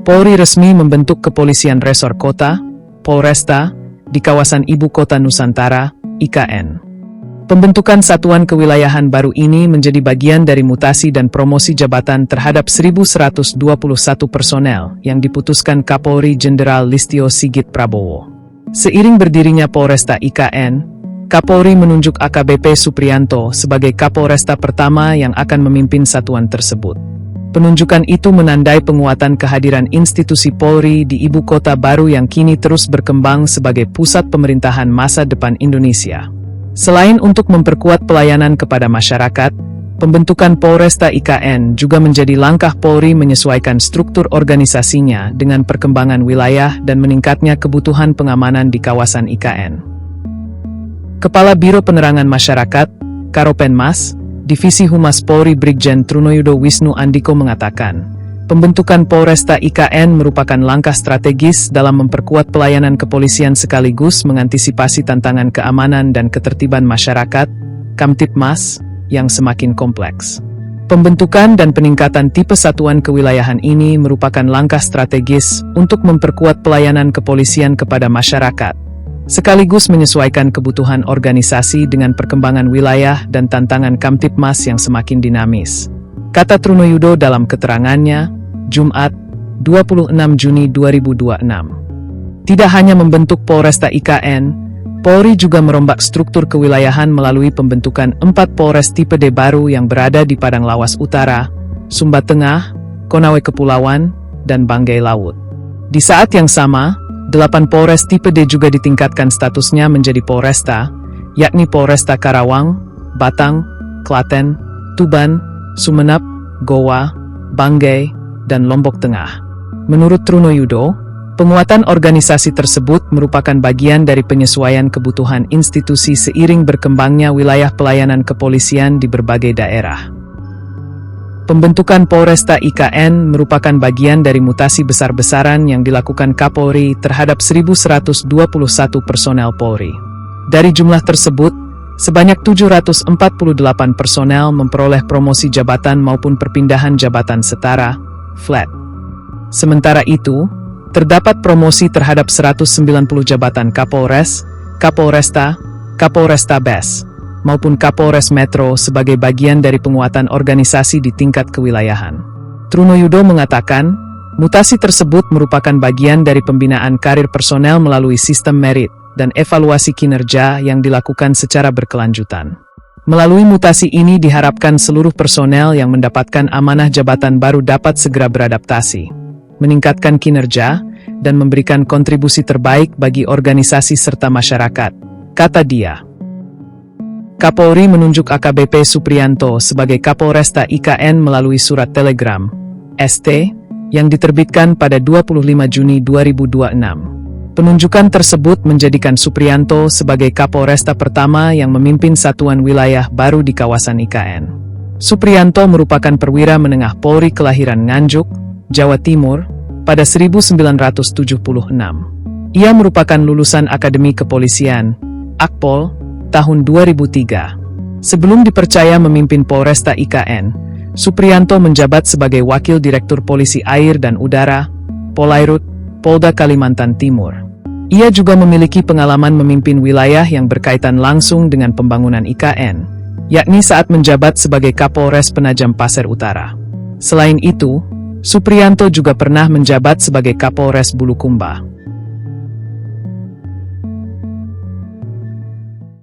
Polri resmi membentuk Kepolisian Resor Kota, Polresta, di kawasan Ibu Kota Nusantara, IKN. Pembentukan satuan kewilayahan baru ini menjadi bagian dari mutasi dan promosi jabatan terhadap 1.121 personel yang diputuskan Kapolri Jenderal Listio Sigit Prabowo. Seiring berdirinya Polresta IKN, Kapolri menunjuk AKBP Supriyanto sebagai Kapolresta pertama yang akan memimpin satuan tersebut. Penunjukan itu menandai penguatan kehadiran institusi Polri di ibu kota baru yang kini terus berkembang sebagai pusat pemerintahan masa depan Indonesia. Selain untuk memperkuat pelayanan kepada masyarakat, pembentukan Polresta IKN juga menjadi langkah Polri menyesuaikan struktur organisasinya dengan perkembangan wilayah dan meningkatnya kebutuhan pengamanan di kawasan IKN. Kepala Biro Penerangan Masyarakat, Karopenmas, Divisi Humas Polri Brigjen Trunoyudo Wisnu Andiko mengatakan, pembentukan Polresta IKN merupakan langkah strategis dalam memperkuat pelayanan kepolisian sekaligus mengantisipasi tantangan keamanan dan ketertiban masyarakat, Kamtibmas, yang semakin kompleks. Pembentukan dan peningkatan tipe satuan kewilayahan ini merupakan langkah strategis untuk memperkuat pelayanan kepolisian kepada masyarakat, sekaligus menyesuaikan kebutuhan organisasi dengan perkembangan wilayah dan tantangan Kamtibmas yang semakin dinamis. Kata Trunoyudo dalam keterangannya, Jumat, 26 Juni 2026. Tidak hanya membentuk Polresta IKN, Polri juga merombak struktur kewilayahan melalui pembentukan 4 Polres tipe D baru yang berada di Padang Lawas Utara, Sumba Tengah, Konawe Kepulauan, dan Banggai Laut. Di saat yang sama, 8 Polres tipe D juga ditingkatkan statusnya menjadi Polresta, yakni Polresta Karawang, Batang, Klaten, Tuban, Sumeneb, Goa, Banggai, dan Lombok Tengah. Menurut Trunoyudo, penguatan organisasi tersebut merupakan bagian dari penyesuaian kebutuhan institusi seiring berkembangnya wilayah pelayanan kepolisian di berbagai daerah. Pembentukan Polresta IKN merupakan bagian dari mutasi besar-besaran yang dilakukan Kapolri terhadap 1.121 personel Polri. Dari jumlah tersebut, sebanyak 748 personel memperoleh promosi jabatan maupun perpindahan jabatan setara, flat. Sementara itu, terdapat promosi terhadap 190 jabatan Kapolres, Kapolresta, Kapolresta Bes, maupun Kapolres Metro sebagai bagian dari penguatan organisasi di tingkat kewilayahan. Trunoyudo mengatakan, mutasi tersebut merupakan bagian dari pembinaan karir personel melalui sistem merit dan evaluasi kinerja yang dilakukan secara berkelanjutan. Melalui mutasi ini diharapkan seluruh personel yang mendapatkan amanah jabatan baru dapat segera beradaptasi, meningkatkan kinerja, dan memberikan kontribusi terbaik bagi organisasi serta masyarakat, kata dia. Kapolri menunjuk AKBP Supriyanto sebagai Kapolresta IKN melalui surat telegram, ST, yang diterbitkan pada 25 Juni 2026. Penunjukan tersebut menjadikan Supriyanto sebagai Kapolresta pertama yang memimpin satuan wilayah baru di kawasan IKN. Supriyanto merupakan perwira menengah Polri kelahiran Nganjuk, Jawa Timur, pada 1976. Ia merupakan lulusan Akademi Kepolisian, Akpol, tahun 2003. Sebelum dipercaya memimpin Polresta IKN, Supriyanto menjabat sebagai Wakil Direktur Polisi Air dan Udara, Polairut, Polda Kalimantan Timur. Ia juga memiliki pengalaman memimpin wilayah yang berkaitan langsung dengan pembangunan IKN, yakni saat menjabat sebagai Kapolres Penajam Pasir Utara. Selain itu, Supriyanto juga pernah menjabat sebagai Kapolres Bulukumba.